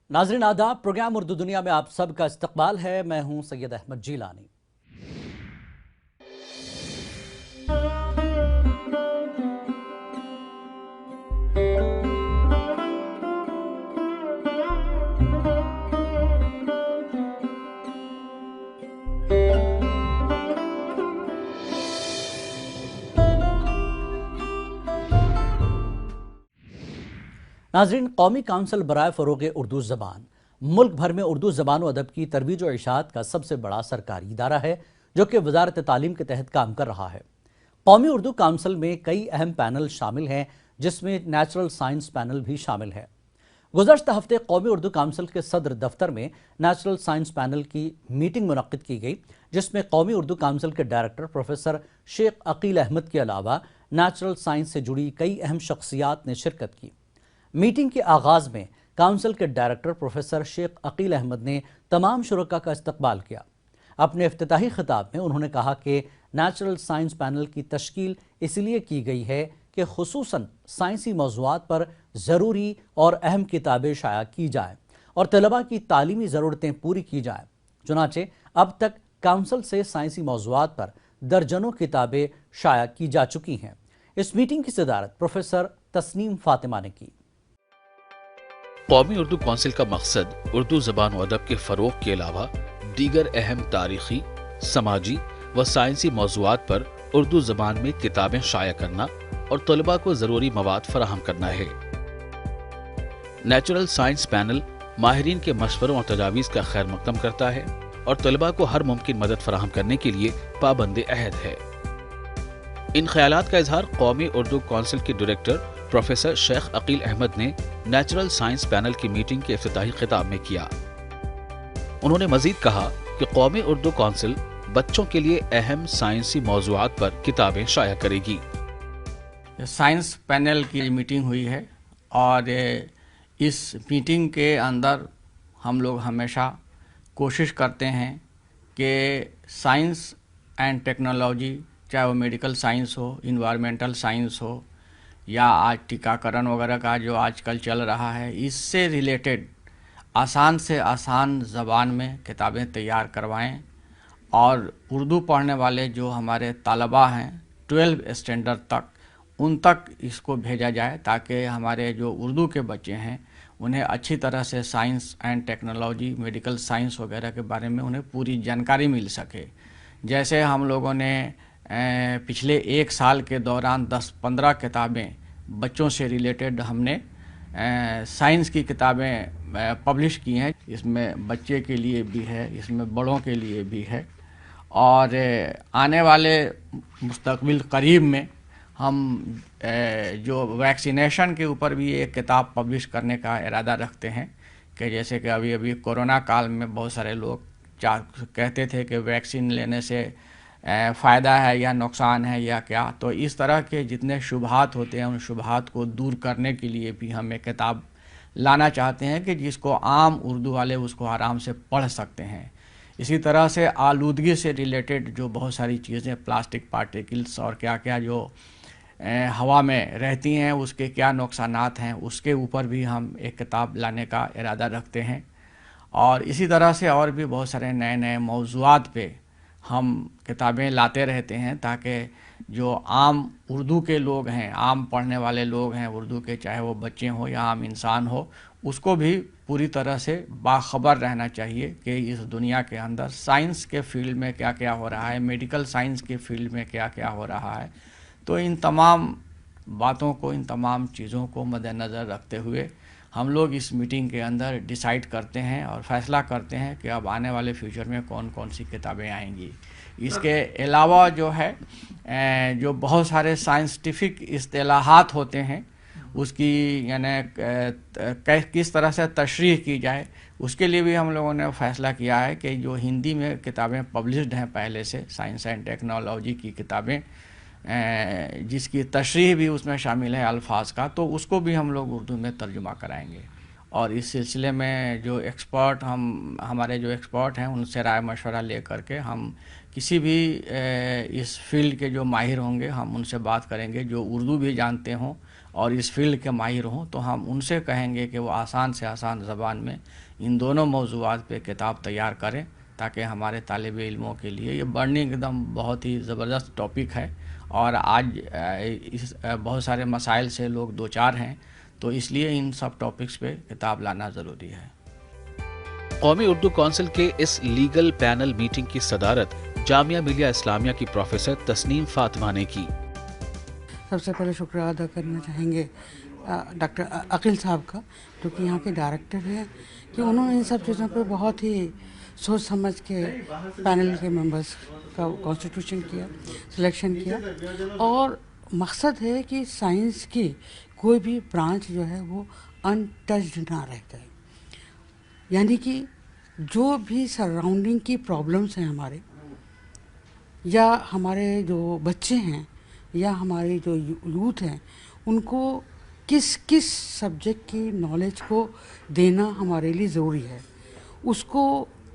नाज़रीन आदाब, प्रोग्राम उर्दू दुनिया में आप सबका इस्तकबाल है। मैं हूं सैयद अहमद जीलानी। नाज़रीन, कौमी काउंसिल बराए फ़रोग़ उर्दू ज़बान मुल्क भर में उर्दू ज़बान व अदब की तरवीज व इशाअत का सबसे बड़ा सरकारी इदारा है, जो कि वज़ारत तालीम के तहत काम कर रहा है। कौमी उर्दू काउंसिल में कई अहम पैनल शामिल हैं, जिसमें नेचुरल साइंस पैनल भी शामिल है। गुज़श्ता हफ्ते कौमी उर्दू काउंसिल के सदर दफ्तर में नेचुरल साइंस पैनल की मीटिंग मुनक्किद की गई, जिसमें कौमी उर्दू काउंसिल के डायरेक्टर प्रोफेसर शेख अकील अहमद के अलावा नेचुरल साइंस से जुड़ी कई अहम शख्सियात ने शिरकत की। मीटिंग के आगाज़ में काउंसिल के डायरेक्टर प्रोफेसर शेख अकील अहमद ने तमाम शुरका का इस्तकबाल किया। अपने इफ्तिताही खिताब में उन्होंने कहा कि नेचुरल साइंस पैनल की तश्कील इसलिए की गई है कि खुसूसन साइंसी मौज़ूआत पर ज़रूरी और अहम किताबें शाया की जाएँ और तलबा की तालीमी ज़रूरतें पूरी की जाएँ। चुनांचे अब तक काउंसिल से साइंसी मौज़ूआत पर दर्जनों किताबें शाया की जा चुकी हैं। इस मीटिंग की सदारत प्रोफेसर तस्नीम फातिमा ने की। कौमी उर्दू काउंसिल का मकसद उर्दू ज़बान व अदब के फ़रोग़ के अलावा दीगर अहम तारीख़ी, समाजी व साइंसी मौज़ूआत पर उर्दू ज़बान में किताबें शाया करना और तलबा को ज़रूरी मवाद फराहम करना है। नेचुरल साइंस पैनल माहिरीन के मशवरों और तजावीज़ का खैर मकदम करता है और तलबा को हर मुमकिन मदद फराहम करने के लिए पाबंद अहद है। इन ख्यालात का इजहार कौमी उर्दू काउंसिल के डायरेक्टर प्रोफेसर शेख अकील अहमद ने नेचुरल साइंस पैनल की मीटिंग के इफ्तिताही खिताब में किया। उन्होंने मजीद कहा कि कौमी उर्दू काउंसिल बच्चों के लिए अहम साइंसी मौज़ूआत पर किताबें शाया करेगी। साइंस पैनल की मीटिंग हुई है और इस मीटिंग के अंदर हम लोग हमेशा कोशिश करते हैं कि साइंस एंड टेक्नोलॉजी, चाहे वो मेडिकल साइंस हो, इन्वायरमेंटल साइंस हो, या आज टीकाकरण वगैरह का जो आजकल चल रहा है, इससे रिलेटेड आसान से आसान ज़बान में किताबें तैयार करवाएं और उर्दू पढ़ने वाले जो हमारे तलबा हैं 12 स्टैंडर्ड तक, उन तक इसको भेजा जाए ताकि हमारे जो उर्दू के बच्चे हैं उन्हें अच्छी तरह से science and technology, medical science वगैरह के बारे में उन्हें पूरी जानकारी मिल सके। जैसे हम लोगों ने पिछले एक साल के दौरान 10-15 किताबें बच्चों से रिलेटेड हमने साइंस की किताबें पब्लिश की हैं। इसमें बच्चे के लिए भी है, इसमें बड़ों के लिए भी है और आने वाले मुस्तकबिल करीब में हम जो वैक्सीनेशन के ऊपर भी एक किताब पब्लिश करने का इरादा रखते हैं कि जैसे कि अभी कोरोना काल में बहुत सारे लोग कहते थे कि वैक्सीन लेने से फ़ायदा है या नुकसान है या क्या, तो इस तरह के जितने शुबहात होते हैं उन शुबहात को दूर करने के लिए भी हम एक किताब लाना चाहते हैं कि जिसको आम उर्दू वाले उसको आराम से पढ़ सकते हैं। इसी तरह से आलूदगी से रिलेटेड जो बहुत सारी चीज़ें, प्लास्टिक पार्टिकल्स और क्या क्या जो हवा में रहती हैं, उसके क्या नुकसानात हैं, उसके ऊपर भी हम एक किताब लाने का इरादा रखते हैं। और इसी तरह से और भी बहुत सारे नए नए मौज़ूआत पे हम किताबें लाते रहते हैं ताकि जो आम उर्दू के लोग हैं, आम पढ़ने वाले लोग हैं उर्दू के, चाहे वो बच्चे हों या आम इंसान हो, उसको भी पूरी तरह से बाखबर रहना चाहिए कि इस दुनिया के अंदर साइंस के फील्ड में क्या क्या हो रहा है, मेडिकल साइंस के फील्ड में क्या क्या हो रहा है। तो इन तमाम बातों को, इन तमाम चीज़ों को मद्देनज़र रखते हुए हम लोग इस मीटिंग के अंदर डिसाइड करते हैं और फैसला करते हैं कि अब आने वाले फ्यूचर में कौन कौन सी किताबें आएंगी। इसके अलावा जो है जो बहुत सारे साइंटिफिक इस्तिलाहात होते हैं उसकी यानी किस तरह से तशरीह की जाए, उसके लिए भी हम लोगों ने फैसला किया है कि जो हिंदी में किताबें पब्लिश्ड हैं पहले से, साइंस एंड टेक्नोलॉजी की किताबें जिसकी तशरीह भी उसमें शामिल है अल्फाज का, तो उसको भी हम लोग उर्दू में तर्जुमा कराएंगे। اور اس سلسلے میں جو ایکسپرٹ ہمارے جو ایکسپرٹ ہیں ان سے رائے مشورہ لے کر کے ہم کسی بھی اس فیلڈ کے جو ماہر ہوں گے ہم ان سے بات کریں گے، جو اردو بھی جانتے ہوں اور اس فیلڈ کے ماہر ہوں، تو ہم ان سے کہیں گے کہ وہ آسان سے آسان زبان میں ان دونوں موضوعات پہ کتاب تیار کریں، تاکہ ہمارے طالب علموں کے لیے یہ برننگ ایک دم بہت ہی زبردست ٹاپک ہے، اور آج اس بہت سارے مسائل سے لوگ دوچار ہیں، تو اس لیے ان سب ٹاپکس پہ کتاب لانا ضروری ہے۔ قومی اردو کونسل کے اس لیگل پینل میٹنگ کی صدارت جامعہ ملیہ اسلامیہ کی پروفیسر تسنیم فاطمہ نے کی۔ سب سے پہلے شکریہ ادا کرنا چاہیں گے ڈاکٹر عقیل صاحب کا، جو کہ یہاں کے ڈائریکٹر ہیں، کہ انہوں نے ان سب چیزوں پہ بہت ہی سوچ سمجھ کے پینل کے ممبرس کا کانسٹیٹیوشن کیا، سلیکشن کیا، اور مقصد ہے کہ سائنس کی کوئی بھی برانچ جو ہے وہ ان ٹچڈ نہ رہ جائے، یعنی کہ جو بھی سراؤنڈنگ کی پرابلمس ہیں ہمارے، یا ہمارے جو بچے ہیں یا ہماری جو یوتھ ہیں، ان کو کس کس سبجیکٹ کی نالج کو دینا ہمارے لیے ضروری ہے، اس کو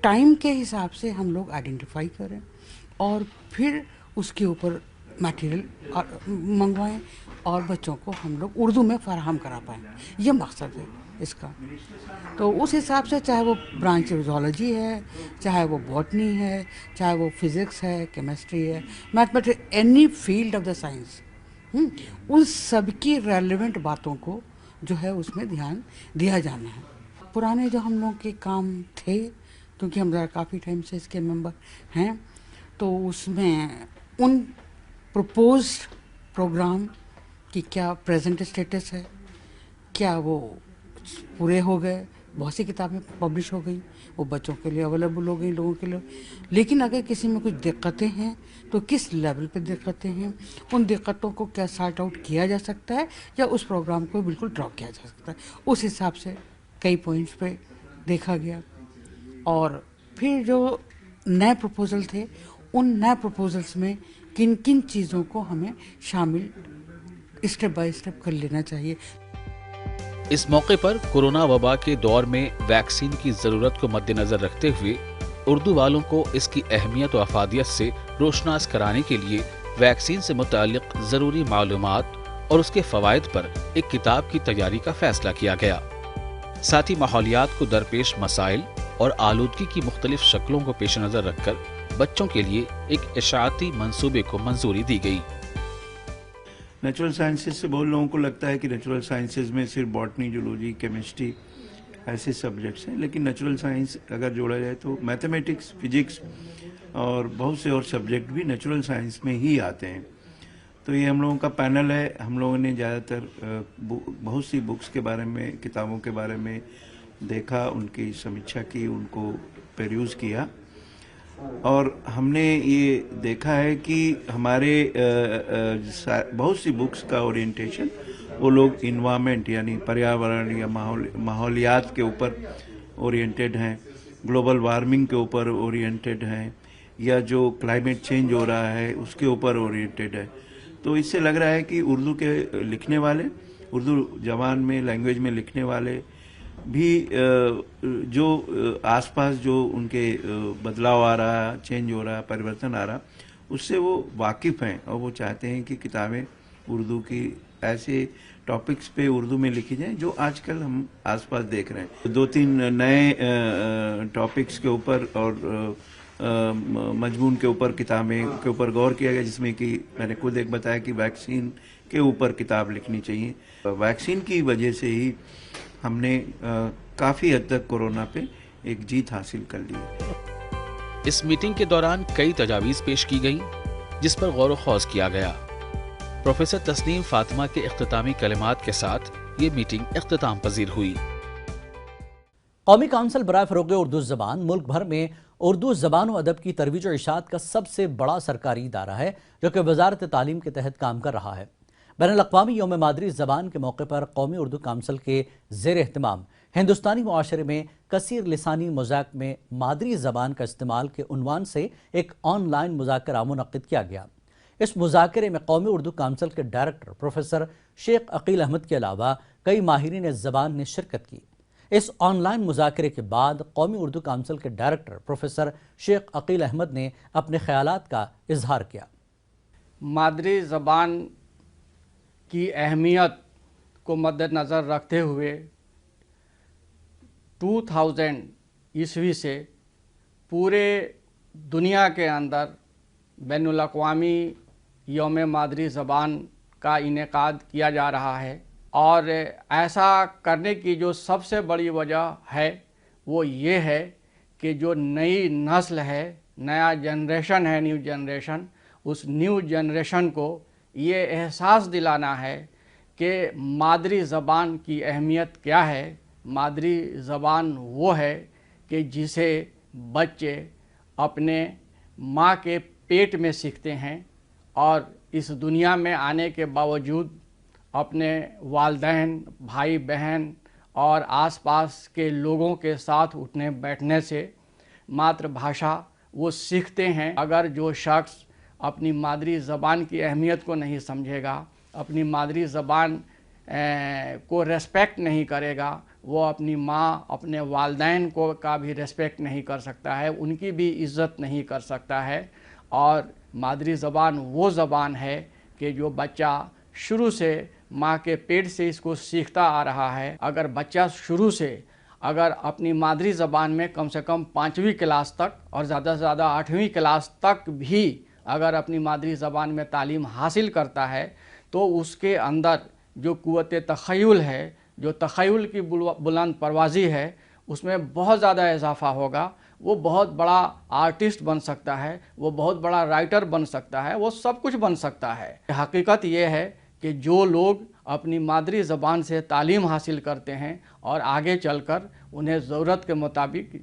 ٹائم کے حساب سے ہم لوگ آئیڈینٹیفائی کریں اور پھر اس کے اوپر میٹیریل منگوائیں اور بچوں کو ہم لوگ اردو میں فراہم کرا پائیں، یہ مقصد ہے اس کا۔ تو اس حساب سے چاہے وہ برانچ زولوجی ہے، چاہے وہ باٹنی ہے، چاہے وہ فزکس ہے، کیمسٹری ہے، mathematics, any field of the science, ان سب کی ریلیونٹ باتوں کو جو ہے اس میں دھیان دیا جانا ہے۔ پرانے جو ہم لوگ کے کام تھے، کیونکہ ہم ذرا کافی ٹائم سے اس کے ممبر ہیں، تو اس میں ان پروپوزڈ پروگرام کی کیا پریزنٹ اسٹیٹس ہے، کیا وہ پورے ہو گئے، بہت سی کتابیں پبلش ہو گئیں، وہ بچوں کے لیے اویلیبل ہو گئی، لوگوں کے لیے، لیکن اگر کسی میں کچھ دقتیں ہیں تو کس لیول پہ دقتیں ہیں، ان دقتوں کو کیا سارٹ آؤٹ کیا جا سکتا ہے، یا اس پروگرام کو بالکل ڈراپ کیا جا سکتا ہے، اس حساب سے کئی پوائنٹس پہ دیکھا گیا۔ اور پھر جو نئے پروپوزل تھے، ان نئے پروپوزلس میں کن کن چیزوں کو ہمیں شامل اسٹیپ بائی اسٹیپ کر لینا چاہیے۔ اس موقع پر کورونا وبا کے دور میں ویکسین کی ضرورت کو مد نظر رکھتے ہوئے اردو والوں کو اس کی اہمیت و افادیت سے روشناس کرانے کے لیے ویکسین سے متعلق ضروری معلومات اور اس کے فوائد پر ایک کتاب کی تیاری کا فیصلہ کیا گیا۔ ساتھ ہی ماحولیات کو درپیش مسائل اور آلودگی کی مختلف شکلوں کو پیش نظر رکھ کر بچوں کے لیے ایک اشاعتی منصوبے کو منظوری دی گئی۔ نیچرل سائنسز سے بہت لوگوں کو لگتا ہے کہ نیچرل سائنسز میں صرف باٹنی، جیولوجی، کیمسٹری ایسے سبجیکٹس ہیں، لیکن نیچرل سائنس اگر جوڑا جائے تو میتھمیٹکس، فزکس اور بہت سے اور سبجیکٹ بھی نیچرل سائنس میں ہی آتے ہیں۔ تو یہ ہم لوگوں کا پینل ہے، ہم لوگوں نے زیادہ تر بہت سی بکس کے بارے میں، کتابوں کے بارے میں دیکھا، ان کی سمیچھا کی، ان کو پیروز کیا، اور ہم نے یہ دیکھا ہے کہ ہمارے بہت سی بکس کا اورینٹیشن وہ لوگ انوائرمنٹ یعنی پریاورن یا ماحولیات کے اوپر اورینٹیڈ ہیں، گلوبل وارمنگ کے اوپر اورینٹیڈ ہیں، یا جو کلائمیٹ چینج ہو رہا ہے اس کے اوپر اورینٹیڈ ہے۔ تو اس سے لگ رہا ہے کہ اردو کے لکھنے والے، اردو زبان میں، لینگویج میں لکھنے والے بھی جو آس پاس جو ان کے بدلاؤ آ رہا، چینج ہو رہا، پریورتن آ رہا، اس سے وہ واقف ہیں، اور وہ چاہتے ہیں کہ کتابیں اردو کی ایسے ٹاپکس پہ اردو میں لکھی جائیں جو آج کل ہم آس پاس دیکھ رہے ہیں۔ 2-3 نئے ٹاپکس کے اوپر اور مضمون کے اوپر، کتابیں کے اوپر غور کیا گیا، جس میں کہ میں نے خود ایک بتایا کہ ویکسین کے اوپر کتاب لکھنی چاہیے۔ ویکسین کی وجہ سے ہی ہم نے کافی حد تک کورونا پہ ایک جیت حاصل کر لی۔ اس میٹنگ کے دوران کئی تجاویز پیش کی گئیں جس پر غور و خوض کیا گیا۔ پروفیسر تسنیم فاطمہ کے اختتامی کلمات کے ساتھ یہ میٹنگ اختتام پذیر ہوئی۔ قومی کونسل برائے فروغ اردو زبان ملک بھر میں اردو زبان و ادب کی ترویج و اشاعت کا سب سے بڑا سرکاری ادارہ ہے، جو کہ وزارت تعلیم کے تحت کام کر رہا ہے۔ بین الاقوامی یوم مادری زبان کے موقع پر قومی اردو کونسل کے زیر اہتمام ہندوستانی معاشرے میں کثیر لسانی مذاق میں مادری زبان کا استعمال کے عنوان سے ایک آن لائن مذاکرہ منعقد کیا گیا۔ اس مذاکرے میں قومی اردو کونسل کے ڈائریکٹر پروفیسر شیخ عقیل احمد کے علاوہ کئی ماہرین زبان نے شرکت کی۔ اس آن لائن مذاکرے کے بعد قومی اردو کونسل کے ڈائریکٹر پروفیسر شیخ عقیل احمد نے اپنے خیالات کا اظہار کیا۔ مادری زبان کی اہمیت کو مد نظر رکھتے ہوئے 2000 عیسوی سے پورے دنیا کے اندر بین الاقوامی یوم مادری زبان کا انعقاد کیا جا رہا ہے، اور ایسا کرنے کی جو سب سے بڑی وجہ ہے وہ یہ ہے کہ جو نئی نسل ہے، نیا جنریشن ہے، نیو جنریشن، اس نیو جنریشن کو یہ احساس دلانا ہے کہ مادری زبان کی اہمیت کیا ہے۔ مادری زبان وہ ہے کہ جسے بچے اپنے ماں کے پیٹ میں سیکھتے ہیں، اور اس دنیا میں آنے کے باوجود اپنے والدین، بھائی بہن اور آس پاس کے لوگوں کے ساتھ اٹھنے بیٹھنے سے ماتر بھاشا وہ سیکھتے ہیں۔ اگر جو شخص اپنی مادری زبان کی اہمیت کو نہیں سمجھے گا، اپنی مادری زبان کو ریسپیکٹ نہیں کرے گا، وہ اپنی ماں، اپنے والدین کو کا بھی ریسپیکٹ نہیں کر سکتا ہے، ان کی بھی عزت نہیں کر سکتا ہے۔ اور مادری زبان وہ زبان ہے کہ جو بچہ شروع سے ماں کے پیٹ سے اس کو سیکھتا آ رہا ہے۔ اگر بچہ شروع سے اگر اپنی مادری زبان میں کم سے کم 5ویں کلاس تک اور زیادہ سے زیادہ 8ویں کلاس تک بھی اگر اپنی مادری زبان میں تعلیم حاصل کرتا ہے تو اس کے اندر جو قوت تخیل ہے، جو تخیل کی بلند پروازی ہے، اس میں بہت زیادہ اضافہ ہوگا۔ وہ بہت بڑا آرٹسٹ بن سکتا ہے، وہ بہت بڑا رائٹر بن سکتا ہے، وہ سب کچھ بن سکتا ہے۔ حقیقت یہ ہے کہ جو لوگ اپنی مادری زبان سے تعلیم حاصل کرتے ہیں اور آگے چل کر انہیں ضرورت کے مطابق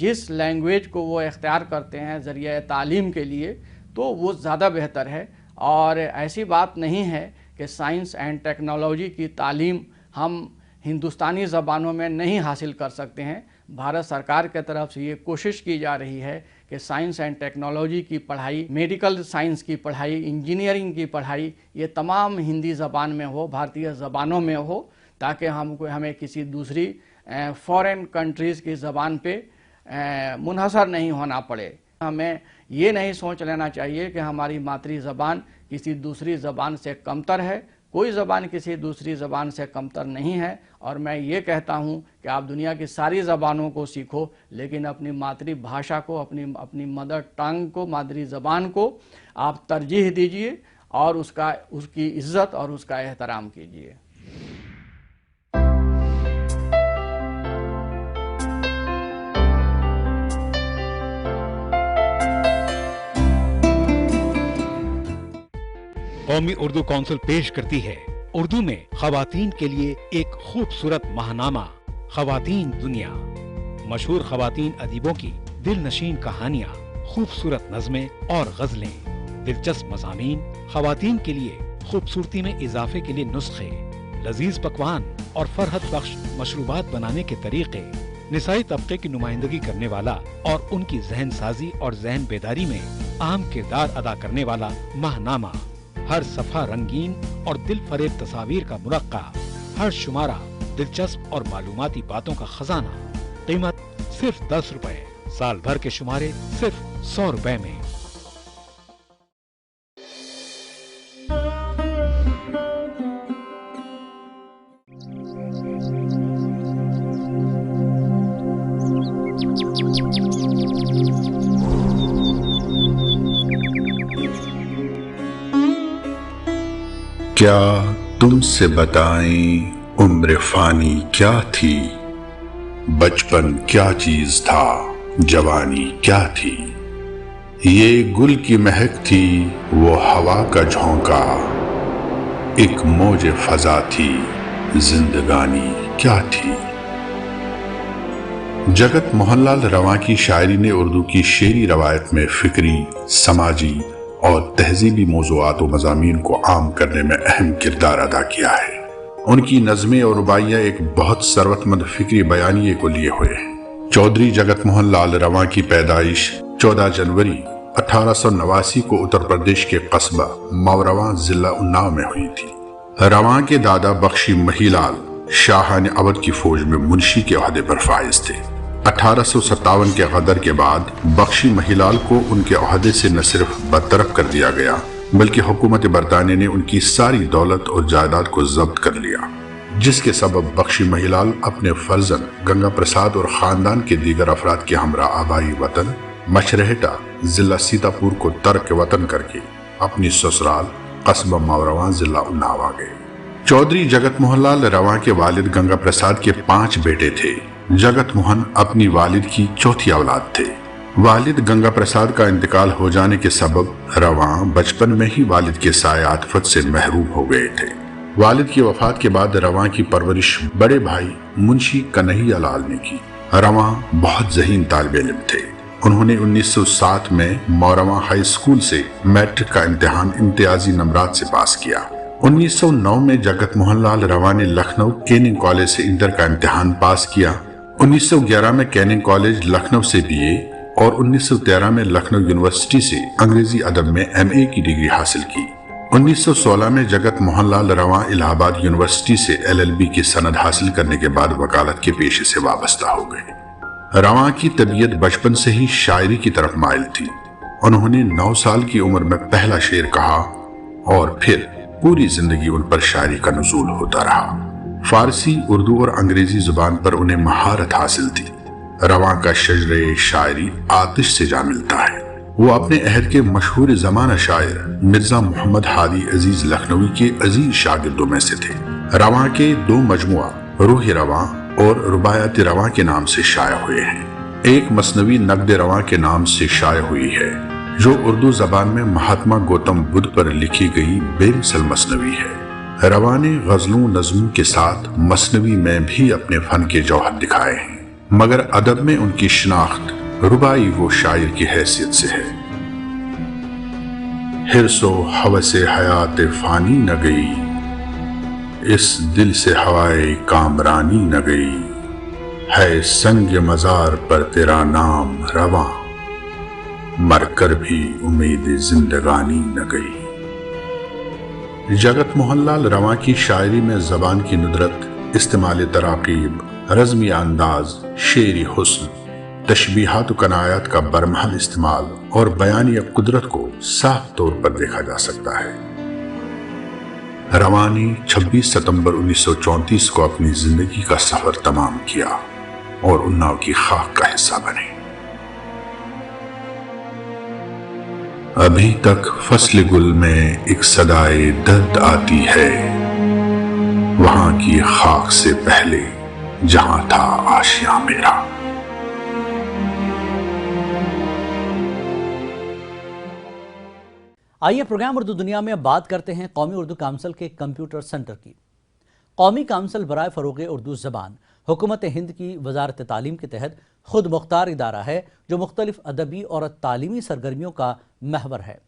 جس لینگویج کو وہ اختیار کرتے ہیں ذریعہ تعلیم کے لیے، تو وہ زیادہ بہتر ہے۔ اور ایسی بات نہیں ہے کہ سائنس اینڈ ٹیکنالوجی کی تعلیم ہم ہندوستانی زبانوں میں نہیں حاصل کر سکتے ہیں۔ بھارت سرکار کے طرف سے یہ کوشش کی جا رہی ہے کہ سائنس اینڈ ٹیکنالوجی کی پڑھائی، میڈیکل سائنس کی پڑھائی، انجینئرنگ کی پڑھائی، یہ تمام ہندی زبان میں ہو، بھارتیہ زبانوں میں ہو، تاکہ ہمیں کسی دوسری فورن کنٹریز کی زبان پہ منحصر نہیں ہونا پڑے۔ ہمیں یہ نہیں سوچ لینا چاہیے کہ ہماری مادری زبان کسی دوسری زبان سے کمتر ہے۔ کوئی زبان کسی دوسری زبان سے کمتر نہیں ہے، اور میں یہ کہتا ہوں کہ آپ دنیا کی ساری زبانوں کو سیکھو، لیکن اپنی مادری بھاشا کو، اپنی مدر ٹنگ کو، مادری زبان کو آپ ترجیح دیجئے اور اس کی عزت اور اس کا احترام کیجئے۔ قومی اردو کونسل پیش کرتی ہے اردو میں خواتین کے لیے ایک خوبصورت ماہنامہ خواتین دنیا۔ مشہور خواتین ادیبوں کی دل نشین کہانیاں، خوبصورت نظمیں اور غزلیں، دلچسپ مضامین، خواتین کے لیے خوبصورتی میں اضافے کے لیے نسخے، لذیذ پکوان اور فرحت بخش مشروبات بنانے کے طریقے، نسائی طبقے کی نمائندگی کرنے والا اور ان کی ذہن سازی اور ذہن بیداری میں اہم کردار ادا کرنے والا ماہنامہ، ہر صفحہ رنگین اور دل فریب تصاویر کا مرقع، ہر شمارہ دلچسپ اور معلوماتی باتوں کا خزانہ۔ قیمت صرف 10 روپے، سال بھر کے شمارے صرف 100 روپے میں۔ کیا تم سے بتائیں عمر فانی کیا تھی، بچپن کیا چیز تھا، جوانی کیا تھی، یہ گل کی مہک تھی، وہ ہوا کا جھونکا، ایک موج فضا تھی، زندگانی کیا تھی۔ جگت موہن لال رواں کی شاعری نے اردو کی شعری روایت میں فکری، سماجی اور تہذیبی موضوعات و مضامین کو عام کرنے میں اہم کردار ادا کیا ہے۔ ان کی نظمیں اور رباعیاں ایک بہت ثروت مند فکری بیانیے کو لیے ہوئے ہیں۔ چودھری جگت موہن لال رواں کی پیدائش 14 جنوری 1889 کو اتر پردیش کے قصبہ ماوراں ضلع اناؤ میں ہوئی تھی۔ رواں کے دادا بخشی مہی لال शाहान अवध की फौज में मुंशी के ओहदे पर फाइज थे। 1857 के गदर के बाद बख्शी महिलाल को उनके ओहदे से न सिर्फ बरतरफ कर दिया गया बल्कि हुकूमत बरतानिया ने उनकी सारी दौलत और जायदाद को जब्त कर लिया, जिसके सबब बख्शी महिलाल अपने फर्जन गंगा प्रसाद और खानदान के दीगर अफराद के हमरा आबाई वतन मशरहेटा जिला सीतापुर को तर्क वतन करके अपनी ससुराल कस्बा मौरवा जिला उन्नाव आ गए। चौधरी जगत मोहन लाल रवा के वालिद गंगा प्रसाद के 5 बेटे थे। जगत मोहन अपनी वालिद की चौथी औलाद थे। वालिद गंगा प्रसाद का इंतकाल हो जाने के सबब रवा बचपन में ही वालिद के साए आतिफत से महरूम हो गए थे। वालिद की वफात के बाद रवा की परवरिश बड़े भाई मुंशी कन्हैया लाल ने की। रवा बहुत ज़हीन तालिब इल्म थे। उन्होंने 1907 में मौरवा हाई स्कूल से मैट्रिक का इम्तिहान इम्तियाजी नंबरात से पास किया। 1909 में जगत मोहन लाल रवा ने लखनऊ कैनिंग कॉलेज से इंटर का इम्तिहान पास किया। 1911 में कैनिंग कॉलेज लखनऊ से BA और 1913 में लखनऊ यूनिवर्सिटी से अंग्रेजी अदब में MA की डिग्री हासिल की। 1916 में जगत मोहन लाल रवा इलाहाबाद यूनिवर्सिटी से LLB की सनद हासिल करने के बाद वकालत के पेशे से वाबस्ता हो गए। रवा की तबीयत बचपन से ही शायरी की तरफ माइल थी। उन्होंने 9 साल की उम्र में पहला शेर कहा और फिर पूरी जिंदगी उन पर शायरी का नुज़ूल होता रहा। फारसी, उर्दू और अंग्रेजी जुबान पर उन्हें महारत हासिल थी। रवा का शजरे शायरी आतिश से जा मिलता है। वो अपने अहद के मशहूर ज़माना शायर मिर्जा मोहम्मद हादी अजीज लखनवी के अजीज शागिर्दों में से थे। रवा के 2 मजमुआ रूह रवा और रुबायत रवा के नाम से शाया हुए हैं। एक मसनवी नकद रवा के नाम से शाया हुई है जो उर्दू जबान में महात्मा गौतम बुद्ध पर लिखी गई बेमिसल मसनवी है। रवा ने गजलों नज़्मों के साथ मसनवी में भी अपने फन के जौहर दिखाए हैं, मगर अदब में उनकी शिनाख्त रुबाई वो शायर की हैसियत से है। हिर्सो हवसे हयात फानी न गई, इस दिल से हवाए कामरानी न गई, है संग मजार पर तेरा नाम रवा, मरकर भी उम्मीद जिंदगानी न गई। जगत मोहन लाल रवा की शायरी में जबान की नुदरत, इस्तेमाल तराकीब, रज़मी अंदाज, शेरी हुस्न, तशबीहात व कनायात का बरमहल इस्तेमाल और बयानी कुदरत को साफ तौर पर देखा जा सकता है। रवा ने 26 सितंबर 1934 को अपनी जिंदगी का सफर तमाम किया और उन्नाव की खाक का हिस्सा बने। अभी तक फस्ल गुल में एक सदाए दर्द आती है, वहां की खाक से पहले जहां था आशिया मेरा। आइए प्रोग्राम उर्दू दुनिया में बात करते हैं कौमी उर्दू काउंसिल के कंप्यूटर सेंटर की। कौमी काउंसिल बराए फ़रोग़ उर्दू ज़बान हुकूमत हिंद की वजारत तालीम के तहत खुद मुख्तार इदारा है जो मुख्तलिफ अदबी और तालीमी सरगर्मियों का महवर है।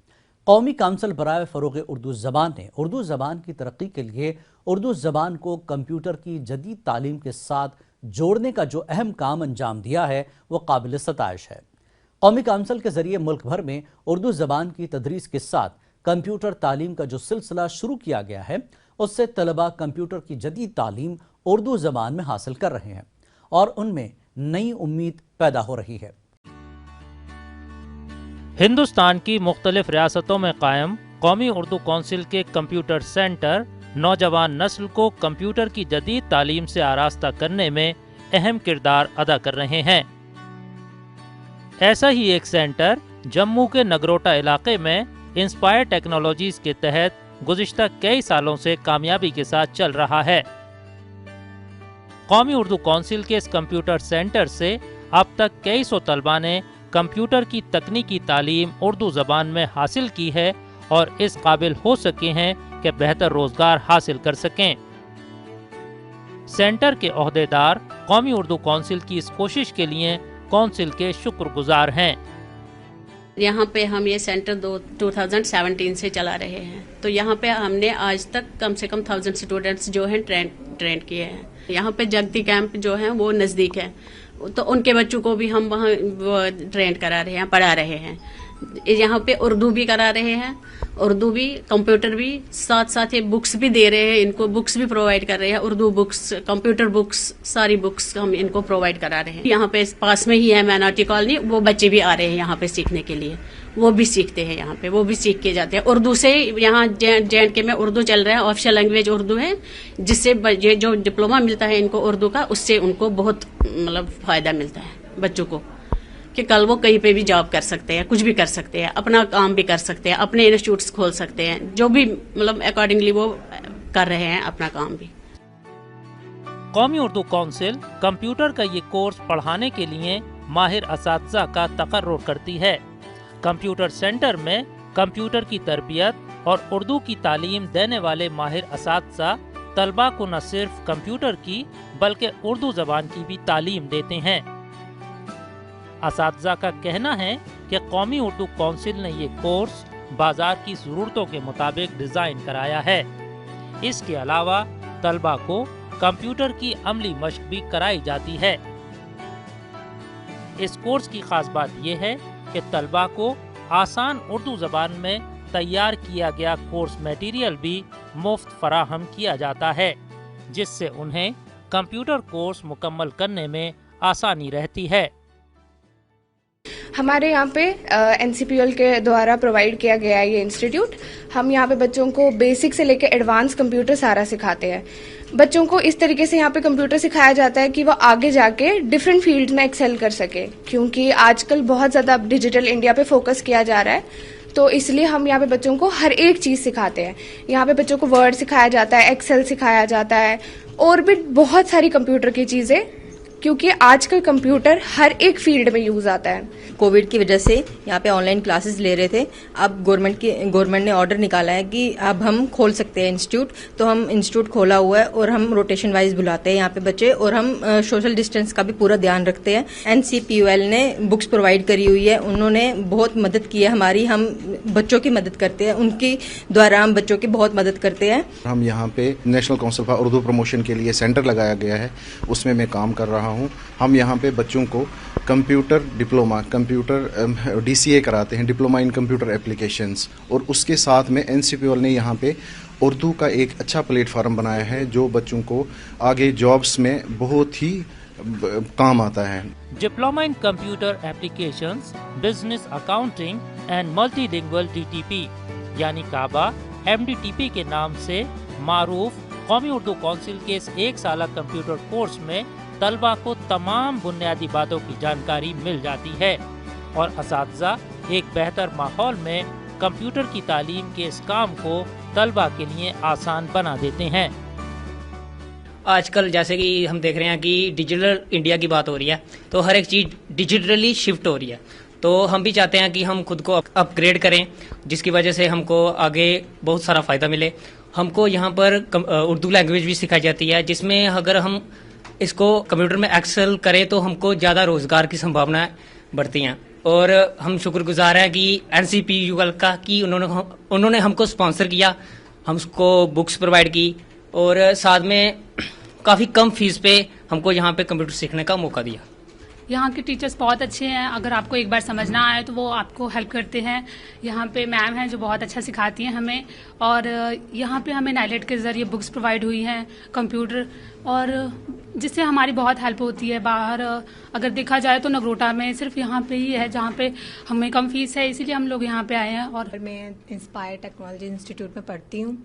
कौमी काउंसिल बराए फ़रोग़ उर्दू ज़बान ने उर्दू ज़बान की तरक्की के लिए उर्दू ज़बान को कंप्यूटर की जदीद तालीम के साथ जोड़ने का जो अहम काम अंजाम दिया है वो काबिल सताइश है। कौमी काउंसिल के ज़रिए मुल्क भर में उर्दू ज़बान की तदरीस के साथ कंप्यूटर तालीम का जो सिलसिला शुरू किया गया है उससे तलबा कंप्यूटर की जदीद तालीम उर्दू ज़बान में हासिल कर रहे हैं और उनमें नई उम्मीद पैदा हो रही है। हिंदुस्तान की मुख्तलिफ रियासतों में कायम कौमी उर्दू काउंसिल के कंप्यूटर सेंटर नौजवान नस्ल को कंप्यूटर की जदीद तालीम से आरास्ता करने में अहम किरदार अदा कर रहे हैं। ऐसा ही एक सेंटर जम्मू के नगरोटा इलाके में इंस्पायर टेक्नोलॉजीज के तहत गुज़िश्ता कई सालों से कामयाबी के साथ चल रहा है। कौमी उर्दू काउंसिल के इस कंप्यूटर सेंटर से अब तक कई सौ तलबा ने कंप्यूटर की तकनीकी तालीम उर्दू ज़बान में हासिल की है और इस काबिल हो सके हैं कि बेहतर रोजगार हासिल कर सकें। सेंटर के ओहदेदार कौमी उर्दू काउंसिल की इस कोशिश के लिए काउंसिल के शुक्रगुजार हैं। यहाँ पे हम ये सेंटर 2017 से चला रहे हैं, तो यहाँ पे हमने आज तक कम से कम 1000 स्टूडेंट्स जो हैं ट्रेन किए हैं। यहाँ पे जगती कैंप जो है वो नज़दीक है, तो उनके बच्चों को भी हम वहाँ ट्रेन करा रहे हैं, पढ़ा रहे हैं। यहाँ पे उर्दू भी करा रहे हैं, उर्दू भी, कंप्यूटर भी, साथ साथ ये बुक्स भी दे रहे हैं, इनको बुक्स भी प्रोवाइड कर रहे हैं, उर्दू बुक्स, कंप्यूटर बुक्स, सारी बुक्स हम इनको प्रोवाइड करा रहे हैं। यहाँ पे पास में ही है माइनॉरिटी कॉलोनी, वो बच्चे भी आ रहे हैं यहाँ पे सीखने के लिए, वो भी सीखते हैं यहाँ पे, वो भी सीख के जाते हैं उर्दू से। यहाँ JNK में उर्दू चल रहा है, ऑफिशियल लैंग्वेज उर्दू है, जिससे ये जो डिप्लोमा मिलता है इनको उर्दू का, उससे उनको बहुत मतलब फायदा मिलता है बच्चों को, कि कल वो कहीं पे भी जॉब कर सकते हैं, कुछ भी कर सकते हैं, अपना काम भी कर सकते हैं, अपने इंस्टीट्यूट्स खोल सकते हैं, जो भी मतलब अकॉर्डिंगली वो कर रहे हैं अपना काम भी। कौमी उर्दू काउंसिल कंप्यूटर का ये कोर्स पढ़ाने के लिए माहिर असातिज़ा का तकर्रुर करती है। कंप्यूटर सेंटर में कंप्यूटर की तरबियत और उर्दू की तालीम देने वाले माहिर असातिज़ा तलबा को न सिर्फ कंप्यूटर की बल्कि उर्दू ज़बान की भी तालीम देते हैं। असातिज़ा का कहना है कि कौमी उर्दू काउंसिल ने ये कोर्स बाजार की ज़रूरतों के मुताबिक डिज़ाइन कराया है। इसके अलावा तलबा को कंप्यूटर की अमली मश्क भी कराई जाती है। इस कोर्स की खास बात यह है कि तलबा को आसान उर्दू ज़बान में तैयार किया गया कोर्स मटेरियल भी मुफ्त फराहम किया जाता है, जिससे उन्हें कंप्यूटर कोर्स मुकम्मल करने में आसानी रहती है। हमारे यहाँ पे NCPUL के द्वारा प्रोवाइड किया गया है ये इंस्टीट्यूट। हम यहाँ पे बच्चों को बेसिक से लेकर एडवांस कंप्यूटर सारा सिखाते हैं। बच्चों को इस तरीके से यहाँ पे कंप्यूटर सिखाया जाता है कि वो आगे जाके डिफरेंट फील्ड में एक्सेल कर सके, क्योंकि आजकल बहुत ज़्यादा डिजिटल इंडिया पे फोकस किया जा रहा है, तो इसलिए हम यहाँ पे बच्चों को हर एक चीज़ सिखाते हैं। यहाँ पे बच्चों को वर्ड सिखाया जाता है, एक्सेल सिखाया जाता है, और भी बहुत सारी कंप्यूटर की चीज़ें, क्योंकि आजकल कंप्यूटर हर एक फील्ड में यूज आता है। कोविड की वजह से यहाँ पे ऑनलाइन क्लासेस ले रहे थे। अब गवर्नमेंट ने ऑर्डर निकाला है कि अब हम खोल सकते हैं इंस्टीट्यूट, तो हम इंस्टीट्यूट खोला हुआ है और हम रोटेशन वाइज बुलाते हैं यहाँ पे बच्चे, और हम सोशल डिस्टेंस का भी पूरा ध्यान रखते हैं। NCPUL ने बुक्स प्रोवाइड करी हुई है, उन्होंने बहुत मदद की है हमारी, हम बच्चों की मदद करते हैं, उनकी द्वारा हम बच्चों की बहुत मदद करते हैं। हम यहाँ पे national council for Urdu promotion के लिए सेंटर लगाया गया है, उसमें मैं काम कर रहा हूँ। हम यहाँ पे बच्चों को कंप्यूटर डिप्लोमा, कंप्यूटर DCA कराते हैं, डिप्लोमा इन कंप्यूटर एप्लीकेशंस, और उसके साथ में NCPUL ने यहाँ पे उर्दू का एक अच्छा प्लेटफार्म बनाया है जो बच्चों को आगे जॉब्स में बहुत ही काम आता है। Diploma in computer applications, business accounting and multilingual DTP यानी काबा MDTP के नाम से मारूफ कौमी उर्दू काउंसिल के इस 1 साला कंप्यूटर कोर्स में तलबा को तमाम बुनियादी बातों की जानकारी मिल जाती है और असातिज़ा एक बेहतर माहौल में कंप्यूटर की तालीम के इस काम को तलबा के लिए आसान बना देते हैं। आजकल जैसे कि हम देख रहे हैं कि डिजिटल इंडिया की बात हो रही है, तो हर एक चीज़ डिजिटली शिफ्ट हो रही है, तो हम भी चाहते हैं कि हम खुद को अपग्रेड करें, जिसकी वजह से हमको आगे बहुत सारा फ़ायदा मिले। हमको यहाँ पर उर्दू लैंग्वेज भी सिखाई जाती है, जिसमें अगर हम इसको कंप्यूटर में एक्सेल करें तो हमको ज़्यादा रोज़गार की संभावनाएं बढ़ती हैं। और हम शुक्रगुजार हैं कि NCPUL का कि उन्होंने हमको स्पॉन्सर किया, हमको बुक्स प्रोवाइड की, और साथ में काफ़ी कम फीस पे हमको यहाँ पे कंप्यूटर सीखने का मौका दिया। यहाँ के टीचर्स बहुत अच्छे हैं, अगर आपको एक बार समझ ना आए तो वो आपको हेल्प करते हैं। यहाँ पे मैम हैं जो बहुत अच्छा सिखाती हैं हमें, और यहाँ पे हमें नाइलेट के ज़रिए बुक्स प्रोवाइड हुई हैं, कंप्यूटर, और जिससे हमारी बहुत हेल्प होती है। बाहर अगर देखा जाए तो नगरोटा में सिर्फ यहाँ पे ही है जहाँ पे हमें कम फीस है, इसीलिए हम लोग यहाँ पे आए हैं। और मैं इंस्पायर टेक्नोलॉजी इंस्टीट्यूट में पढ़ती हूँ,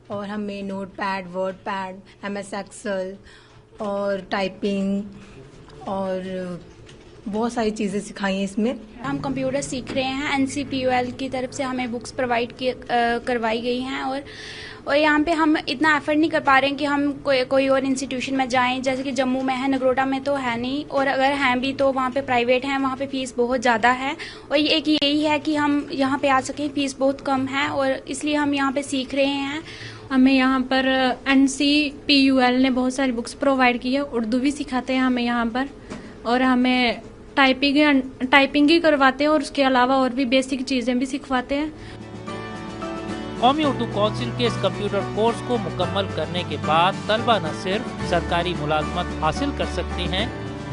और हमें note pad, word pad, MS excel और टाइपिंग और बहुत सारी चीज़ें सिखाई हैं इसमें। हम कंप्यूटर सीख रहे हैं, NCPUL की तरफ से हमें बुक्स प्रोवाइड करवाई गई हैं, और यहाँ पे हम इतना एफर्ट नहीं कर पा रहे हैं कि हम कोई और इंस्टीट्यूशन में जाएं, जैसे कि जम्मू में है, नगरोटा में तो है नहीं, और अगर हैं भी तो वहाँ पे प्राइवेट हैं, वहाँ पे फ़ीस बहुत ज़्यादा है। और एक यही है कि हम यहाँ पे आ सकें, फ़ीस बहुत कम है, और इसलिए हम यहाँ पे सीख रहे हैं। हमें यहाँ पर NCPUL ने बहुत सारी बुक्स प्रोवाइड की है, उर्दू भी सिखाते हैं हमें यहाँ पर, और हमें टाइपिंग ही करवाते हैं, और उसके अलावा और भी बेसिक चीज़ें भी सिखवाते हैं। कौमी उर्दू काउंसिल के इस कंप्यूटर कोर्स को मुकम्मल करने के बाद तलबा न सिर्फ सरकारी मुलाजमत हासिल कर सकते हैं,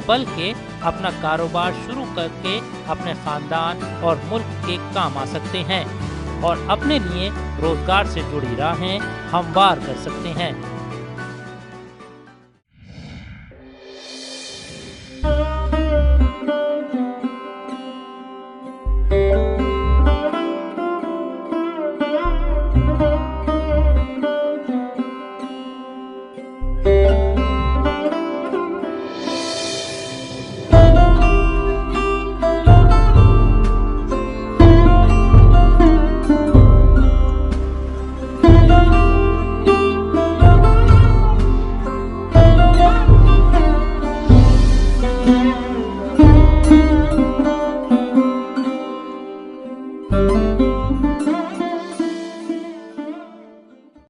बल्कि अपना कारोबार शुरू करके अपने खानदान और मुल्क के काम आ सकते हैं और अपने लिए रोजगार से जुड़ी राहें हमवार कर सकते हैं।